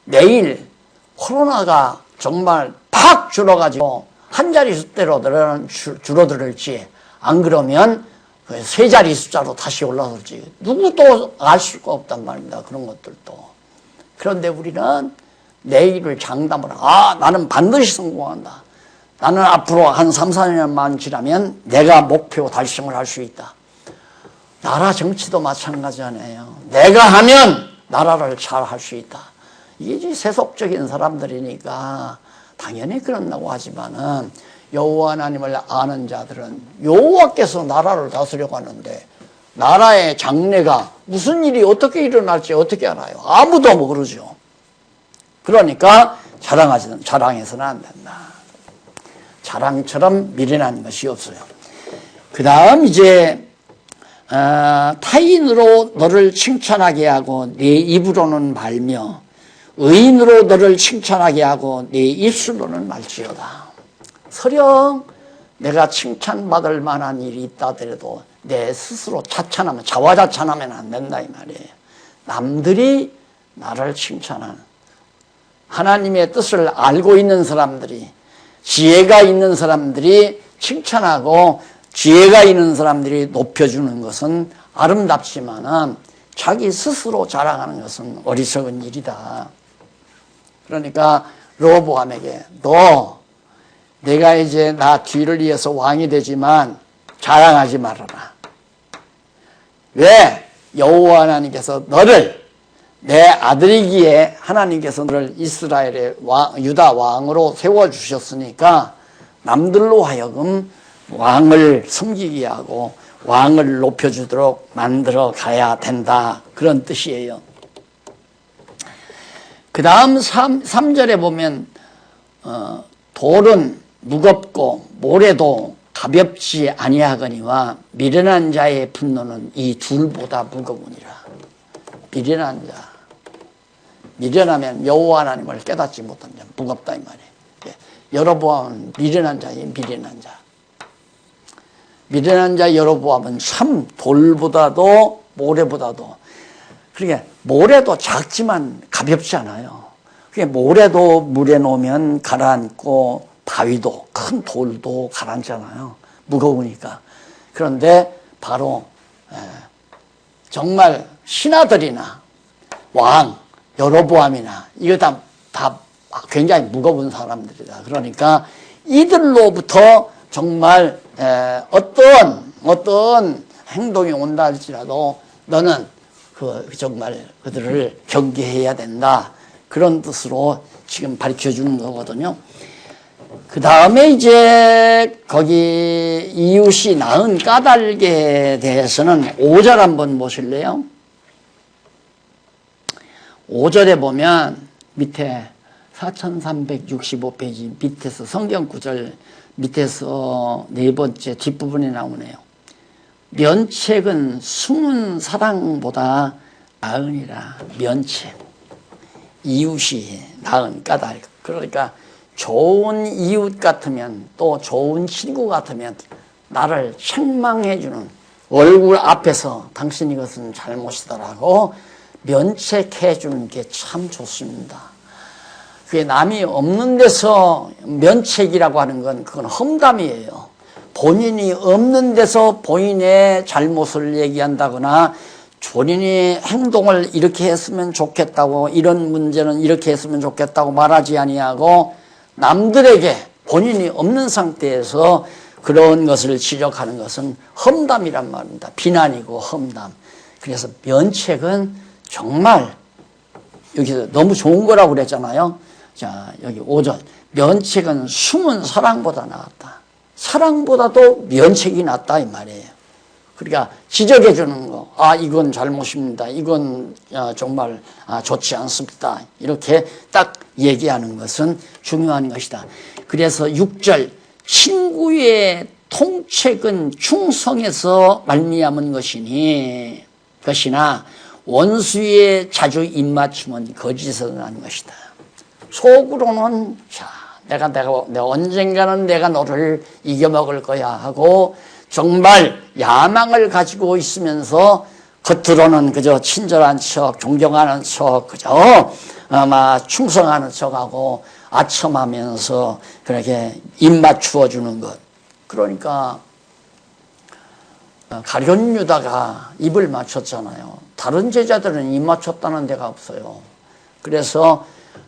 내일 코로나가 정말 팍 줄어가지고 한 자릿수대로 줄어들을지 안 그러면 세 자리 숫자로 다시 올라설지 누구도 알 수가 없단 말입니다. 그런 것들도. 그런데 우리는 내일을 장담을 나는 반드시 성공한다. 나는 앞으로 한 3, 4년만 지나면 내가 목표 달성을 할 수 있다. 나라 정치도 마찬가지잖아요. 내가 하면 나라를 잘 할 수 있다. 이게 세속적인 사람들이니까 당연히 그런다고 하지만은 여호와 하나님을 아는 자들은 여호와께서 나라를 다스려가는데 나라의 장래가 무슨 일이 어떻게 일어날지 어떻게 알아요? 아무도 모르죠. 그러니까 자랑해서는 안 된다. 자랑처럼 미련한 것이 없어요. 그 다음 이제 타인으로 너를 칭찬하게 하고 네 입으로는 말며 의인으로 너를 칭찬하게 하고 네 입술로는 말지어다. 설령 내가 칭찬받을 만한 일이 있다 하더라도 내 스스로 자찬하면, 자화자찬하면 안 된다 이 말이에요. 남들이 나를 칭찬하는, 하나님의 뜻을 알고 있는 사람들이, 지혜가 있는 사람들이 칭찬하고 지혜가 있는 사람들이 높여주는 것은 아름답지만 자기 스스로 자랑하는 것은 어리석은 일이다. 그러니까 르호보암에게 너 내가 이제 나 뒤를 이어서 왕이 되지만 자랑하지 말아라. 왜? 여호와 하나님께서 너를 내 아들이기에 하나님께서 너를 이스라엘의 유다 왕으로 세워주셨으니까 남들로 하여금 왕을 섬기게 하고 왕을 높여주도록 만들어 가야 된다. 그런 뜻이에요. 그 다음 3절에 보면 돌은 무겁고 모래도 가볍지 아니하거니와 미련한 자의 분노는 이 둘보다 무거우니라. 미련한 자, 미련하면 여호와 하나님을 깨닫지 못한 자, 무겁다 이 말이에요. 여로보암은 미련한 자예요. 미련한 자. 미련한 자 여로보암은 참 돌보다도 모래보다도, 그러니까 모래도 작지만 가볍지 않아요. 그러니까 모래도 물에 놓으면 가라앉고 바위도 큰 돌도 가라앉잖아요. 무거우니까. 그런데 바로 정말 신하들이나 왕 여로보암이나 이거 다 굉장히 무거운 사람들이다. 그러니까 이들로부터 정말 어떤 행동이 온다 할지라도 너는 정말 그들을 경계해야 된다. 그런 뜻으로 지금 밝혀 주는 거거든요. 그 다음에 이제 거기 이웃이 낳은 까닭에 대해서는 5절 한번 보실래요? 5절에 보면 밑에 4365페이지 밑에서 성경 구절 밑에서 네 번째 뒷부분에 나오네요. 면책은 숨은 사랑보다 나으니라. 면책, 이웃이 낳은 까닭. 그러니까 좋은 이웃 같으면, 또 좋은 친구 같으면 나를 책망해주는, 얼굴 앞에서 당신 이것은 잘못이더라고 면책해주는 게 참 좋습니다. 그게 남이 없는 데서 면책이라고 하는 건 그건 험담이에요. 본인이 없는 데서 본인의 잘못을 얘기한다거나 본인이 행동을 이렇게 했으면 좋겠다고, 이런 문제는 이렇게 했으면 좋겠다고 말하지 아니하고 남들에게 본인이 없는 상태에서 그런 것을 지적하는 것은 험담이란 말입니다. 비난이고 험담. 그래서 면책은 정말 여기서 너무 좋은 거라고 그랬잖아요. 자, 여기 5절. 면책은 숨은 사랑보다 낫다. 사랑보다도 면책이 낫다 이 말이에요. 그러니까 지적해 주는 거. 아, 이건 잘못입니다. 이건 정말 좋지 않습니다. 이렇게 딱 얘기하는 것은 중요한 것이다. 그래서 6절. 친구의 통책은 충성에서 말미암은 것이나 원수의 자주 입맞춤은 거짓에서 나는 것이다. 속으로는 내가 언젠가는 내가 너를 이겨먹을 거야 하고 정말 야망을 가지고 있으면서 겉으로는 그저 친절한 척, 존경하는 척, 그저 아마 충성하는 척하고 아첨하면서 그렇게 입맞추어 주는 것. 그러니까 가룟 유다가 입을 맞췄잖아요. 다른 제자들은 입 맞췄다는 데가 없어요. 그래서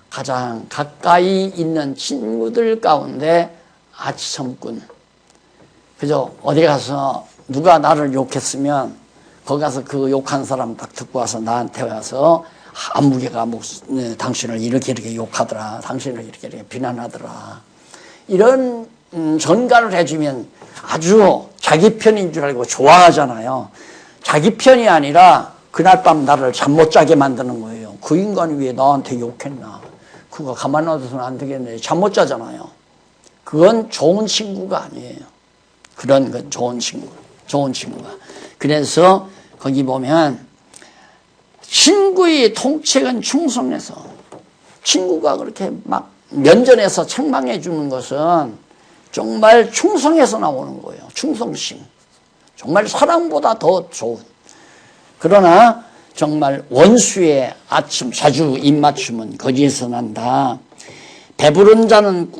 가장 가까이 있는 친구들 가운데 아첨꾼. 그죠? 어디 가서 누가 나를 욕했으면 거기 가서 그 욕한 사람 딱 듣고 와서 나한테 와서 안무개가 당신을 이렇게 욕하더라. 당신을 이렇게 비난하더라. 이런 전가를 해주면 아주 자기 편인 줄 알고 좋아하잖아요. 자기 편이 아니라 그날 밤 나를 잠 못 자게 만드는 거예요. 그 인간이 왜 나한테 욕했나. 그거 가만 놔둬서는 안 되겠네. 잠 못 자잖아요. 그건 좋은 친구가 아니에요. 그런 건 좋은 친구가. 그래서 거기 보면 친구의 통책은 충성해서, 친구가 그렇게 막 면전에서 책망해 주는 것은 정말 충성에서 나오는 거예요. 충성심. 정말 사랑보다 더 좋은. 그러나 정말 원수의 아침 자주 입맞춤은 거기에서 난다. 배부른 자는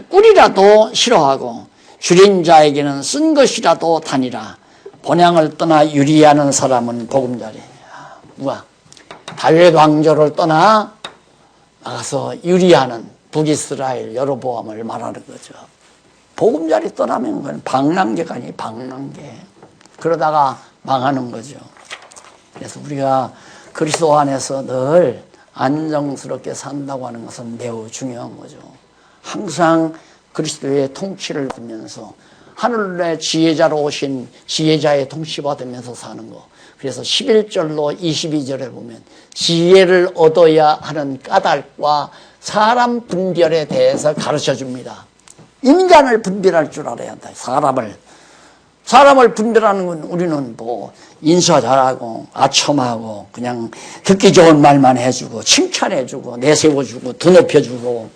꿀이라도 싫어하고 줄인 자에게는 쓴 것이라도 다니라. 본향을 떠나 유리하는 사람은 보금자리. 우와, 달광조를 떠나 나가서 유리하는 북이스라엘 여로보암을 말하는 거죠. 보금자리 떠나면 그건 방랑계가 아니에요. 방랑계. 그러다가 망하는 거죠. 그래서 우리가 그리스도 안에서 늘 안정스럽게 산다고 하는 것은 매우 중요한 거죠. 항상 그리스도의 통치를 받으면서 하늘의 지혜자로 오신 지혜자의 통치 받으면서 사는 거. 그래서 11절로 22절에 보면 지혜를 얻어야 하는 까닭과 사람 분별에 대해서 가르쳐 줍니다. 인간을 분별할 줄 알아야 한다. 사람을 분별하는 건 우리는 뭐 인사 잘하고 아첨하고 그냥 듣기 좋은 말만 해주고 칭찬해주고 내세워주고 드높여주고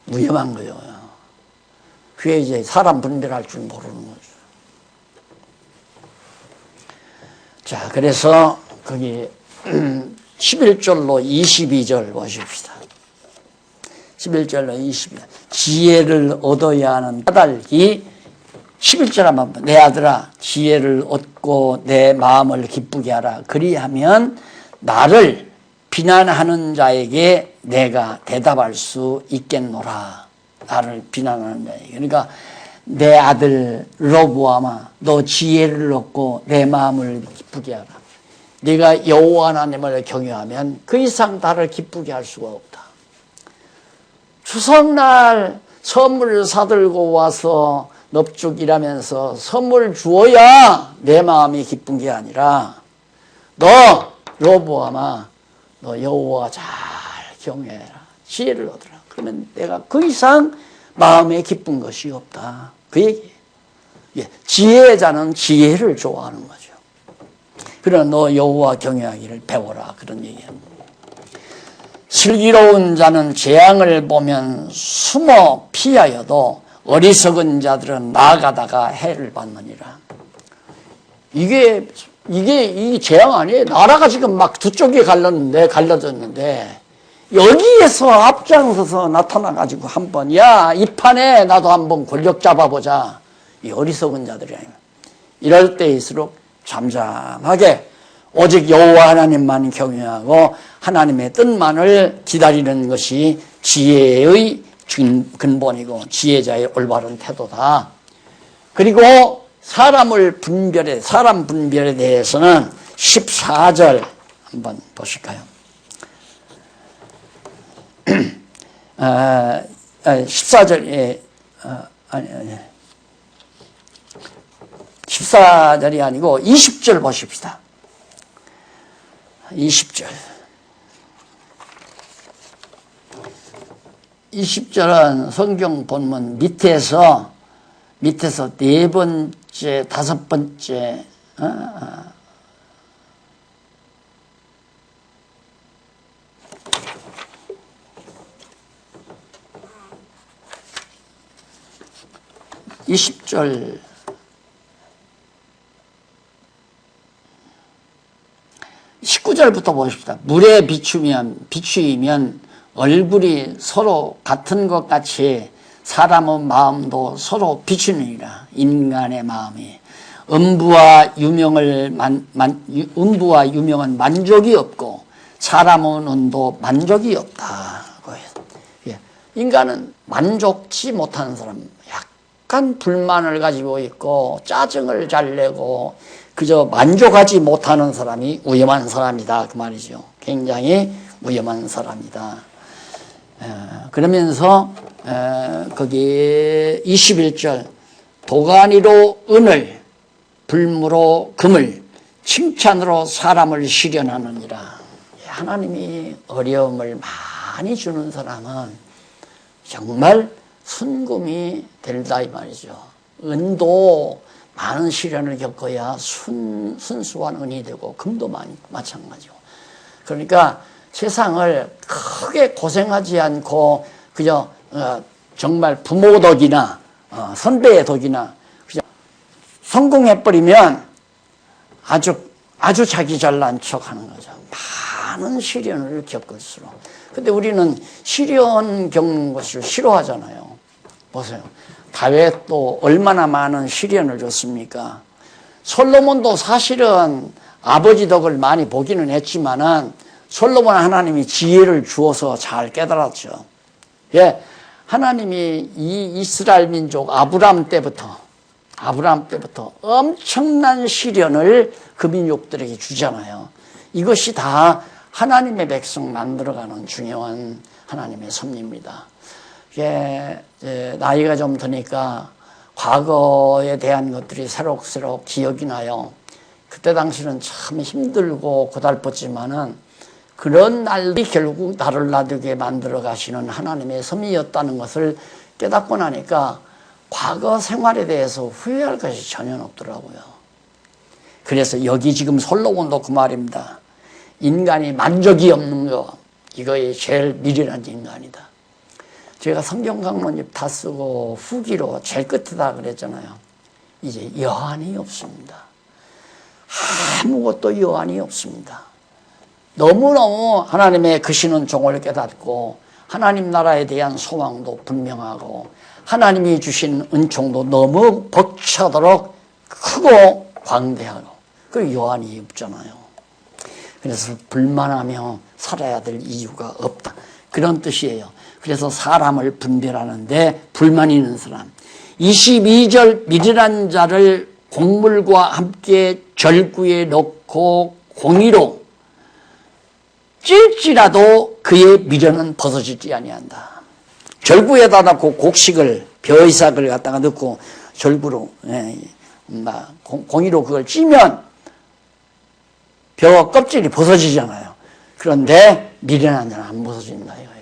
위험한 거예요. 그게 이제 사람 분별할 줄 모르는 거죠. 자, 그래서 거기 11절로 22절 보십시다. 11절로 22절. 지혜를 얻어야 하는 까닭이 11절 한번 내 아들아 지혜를 얻고 내 마음을 기쁘게 하라. 그리하면 나를 비난하는 자에게 내가 대답할 수 있겠노라. 나를 비난하는 자에게. 그러니까 내 아들 로보암아 너 지혜를 얻고 내 마음을 기쁘게 하라. 네가 여호와 하나님을 경외하면 그 이상 나를 기쁘게 할 수가 없다. 추석날 선물 사들고 와서 넙죽이라면서 선물 주어야 내 마음이 기쁜 게 아니라 너 로보암아 너 여호와 잘 경외해라. 지혜를 얻으라. 그러면 내가 그 이상 마음에 기쁜 것이 없다. 그 얘기예요. 예, 지혜의 자는 지혜를 좋아하는 거죠. 그러나 너 여호와 경외하기를 배워라. 그런 얘기합니다. 슬기로운 자는 재앙을 보면 숨어 피하여도 어리석은 자들은 나아가다가 해를 받느니라. 이게 재앙 아니에요. 나라가 지금 막 두 쪽에 갈라졌는데 여기에서 앞장서서 나타나가지고 한번 야, 이 판에 나도 한번 권력 잡아보자. 이 어리석은 자들이 아니에요. 이럴 때일수록 잠잠하게 오직 여호와 하나님만 경외하고 하나님의 뜻만을 기다리는 것이 지혜의 근본이고 지혜자의 올바른 태도다. 그리고 사람 분별에 대해서는 14절 한번 보실까요? 14절에 14절이 아니고 20절 보십시다. 20절. 20절은 성경 본문 밑에서 네 번째, 다섯 번째, 20절 19절부터 보십시다. 물에 비추이면 얼굴이 서로 같은 것 같이 사람의 마음도 서로 비추느니라. 인간의 마음이 음부와 유명은 만족이 없고 사람의 눈도 만족이 없다. 인간은 만족치 못하는 사람, 약간 불만을 가지고 있고 짜증을 잘 내고 그저 만족하지 못하는 사람이 위험한 사람이다. 그 말이죠. 굉장히 위험한 사람이다. 그러면서 거기 21절 도가니로 은을 불무로 금을 칭찬으로 사람을 시련하느니라. 하나님이 어려움을 많이 주는 사람은 정말 순금이 된다 이 말이죠. 은도 많은 시련을 겪어야 순수한 은이 되고 금도 마찬가지고. 그러니까 세상을 크게 고생하지 않고 그저 정말 부모 덕이나 선배의 덕이나 그저 성공해버리면 아주 자기 잘난 척하는 거죠. 많은 시련을 겪을수록. 근데 우리는 시련 겪는 것을 싫어하잖아요. 보세요. 다윗도 얼마나 많은 시련을 줬습니까? 솔로몬도 사실은 아버지 덕을 많이 보기는 했지만은 솔로몬 하나님이 지혜를 주어서 잘 깨달았죠. 예, 하나님이 이 이스라엘 민족 아브라함 때부터 엄청난 시련을 그 민족들에게 주잖아요. 이것이 다 하나님의 백성 만들어가는 중요한 하나님의 섭리입니다. 이게 나이가 좀 드니까 과거에 대한 것들이 새록새록 기억이 나요. 그때 당시는 참 힘들고 고달팠지만은 그런 날이 결국 나를 놔두게 만들어 가시는 하나님의 섭리였다는 것을 깨닫고 나니까 과거 생활에 대해서 후회할 것이 전혀 없더라고요. 그래서 여기 지금 솔로몬도 그 말입니다. 인간이 만족이 없는 거, 이거에 제일 미련한 인간이다. 제가 성경 강론집 다 쓰고 후기로 제일 끝이다 그랬잖아요. 이제 여한이 없습니다. 아무것도 여한이 없습니다. 너무너무 하나님의 크시는 종을 깨닫고 하나님 나라에 대한 소망도 분명하고 하나님이 주신 은총도 너무 벅차도록 크고 광대하고 그 여한이 없잖아요. 그래서 불만하며 살아야 될 이유가 없다. 그런 뜻이에요. 그래서 사람을 분별하는데 불만 있는 사람. 22절 미련한 자를 곡물과 함께 절구에 넣고 공의로 찔지라도 그의 미련은 벗어지지 아니한다. 절구에다 넣고 곡식을 벼이삭을 갖다가 넣고 절구로 공의로 그걸 찌면 벼 껍질이 벗어지잖아요. 그런데 미련한 자는 안 벗어진다 이거예요.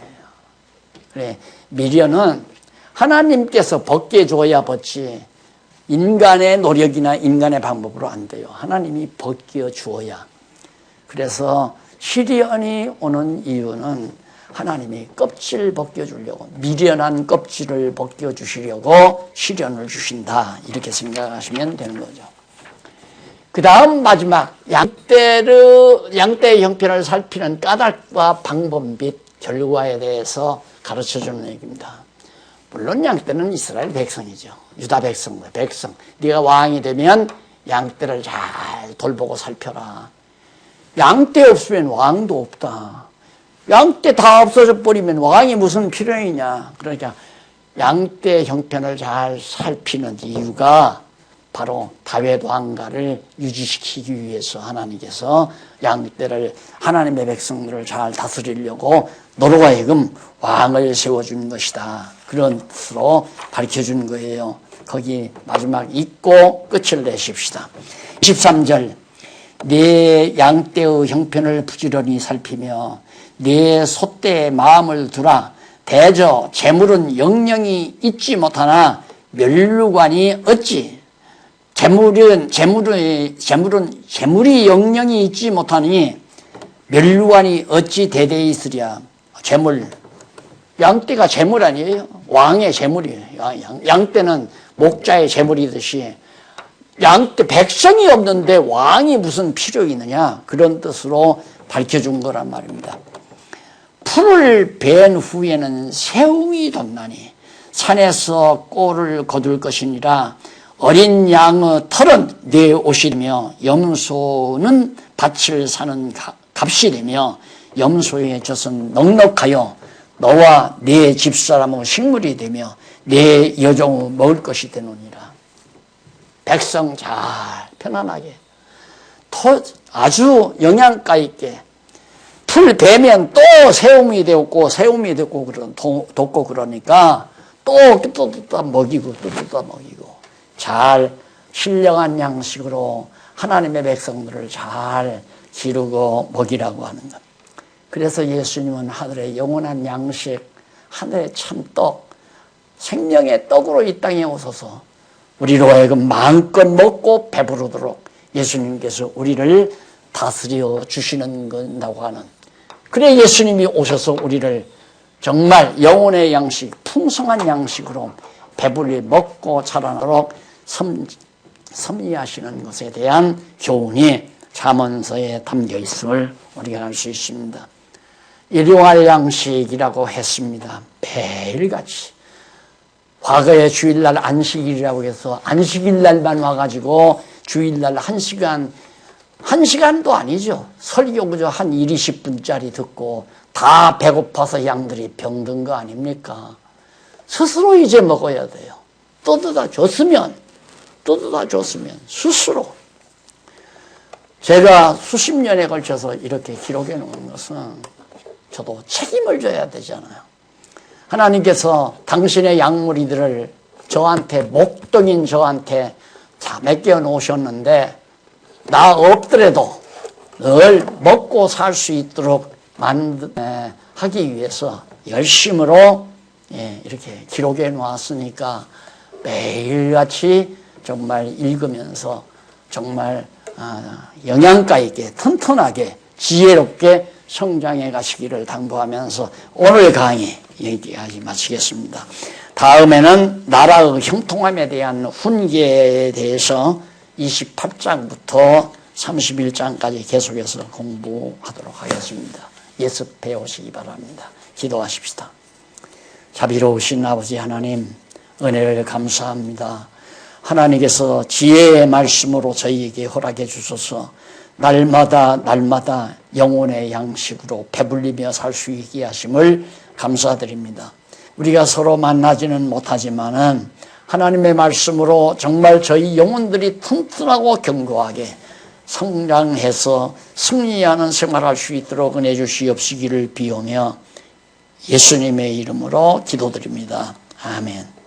그래, 미련은 하나님께서 벗게 줘야 벗지 인간의 노력이나 인간의 방법으로 안 돼요. 하나님이 벗겨 주어야. 그래서 시련이 오는 이유는 하나님이 껍질 벗겨주려고, 미련한 껍질을 벗겨주시려고 시련을 주신다, 이렇게 생각하시면 되는 거죠. 그 다음 마지막 양떼의 형편을 살피는 까닭과 방법 및 결과에 대해서 가르쳐주는 얘기입니다. 물론 양떼는 이스라엘 백성이죠. 유다 백성. 네가 왕이 되면 양떼를 잘 돌보고 살펴라. 양떼 없으면 왕도 없다. 양떼 다 없어져 버리면 왕이 무슨 필요이냐. 그러니까 양떼 형편을 잘 살피는 이유가 바로 다윗 왕가를 유지시키기 위해서 하나님께서 양떼를, 하나님의 백성들을 잘 다스리려고 너로 하여금 왕을 세워주는 것이다. 그런 뜻으로 밝혀주는 거예요. 거기 마지막 읽고 끝을 내십시다. 23절 내 양떼의 형편을 부지런히 살피며 내 소떼의 마음을 두라. 대저 재물은 영영이 잊지 못하나 멸류관이 어찌 재물이 영영이 있지 못하니 멸류관이 어찌 대대히 있으랴. 재물, 양떼가 재물 아니에요? 왕의 재물이에요. 양떼는 목자의 재물이듯이 양떼 백성이 없는데 왕이 무슨 필요 있느냐, 그런 뜻으로 밝혀준 거란 말입니다. 풀을 벤 후에는 새웅이 돋나니 산에서 꼴을 거둘 것이니라. 어린 양의 털은 내 옷이며 염소는 밭을 사는 값이라며 염소의 젖은 넉넉하여 너와 내 집사람의 식물이 되며 내 여종의 먹을 것이 되느니라. 백성 잘 편안하게 아주 영양가 있게 풀 베면 또 새움이 되었고 돋고 그러니까 또 먹이고 또 먹이고 잘 신령한 양식으로 하나님의 백성들을 잘 기르고 먹이라고 하는 것. 그래서 예수님은 하늘의 영원한 양식, 하늘의 참떡, 생명의 떡으로 이 땅에 오셔서 우리로 하여금 마음껏 먹고 배부르도록 예수님께서 우리를 다스려 주시는 건다고 하는 그래 예수님이 오셔서 우리를 정말 영혼의 양식, 풍성한 양식으로 배불리 먹고 자라도록 섭리하시는 것에 대한 교훈이 잠언서에 담겨 있음을 우리가 알 수 있습니다. 일용할 양식이라고 했습니다. 매일같이. 과거에 주일날 안식일이라고 해서 안식일날만 와가지고 주일날 1시간도 아니죠. 설교 그저 한 20분짜리 듣고 다 배고파서 양들이 병든 거 아닙니까? 스스로 이제 먹어야 돼요. 떠들다 줬으면 스스로. 제가 수십 년에 걸쳐서 이렇게 기록해 놓은 것은 저도 책임을 져야 되잖아요. 하나님께서 당신의 양무리들을 저한테, 목동인 저한테 다 맡겨 놓으셨는데 나 없더라도 늘 먹고 살 수 있도록 하기 위해서 열심으로 이렇게 기록해 놓았으니까 매일같이 정말 읽으면서 정말 영양가 있게 튼튼하게 지혜롭게 성장해 가시기를 당부하면서 오늘 강의 여기까지 마치겠습니다. 다음에는 나라의 형통함에 대한 훈계에 대해서 28장부터 31장까지 계속해서 공부하도록 하겠습니다. 예습해 오시기 바랍니다. 기도하십시다. 자비로우신 아버지 하나님, 은혜를 감사합니다. 하나님께서 지혜의 말씀으로 저희에게 허락해 주셔서 날마다 영혼의 양식으로 배불리며 살 수 있게 하심을 감사드립니다. 우리가 서로 만나지는 못하지만은 하나님의 말씀으로 정말 저희 영혼들이 튼튼하고 견고하게 성장해서 승리하는 생활할 수 있도록 은혜 주시옵시기를 비오며 예수님의 이름으로 기도드립니다. 아멘.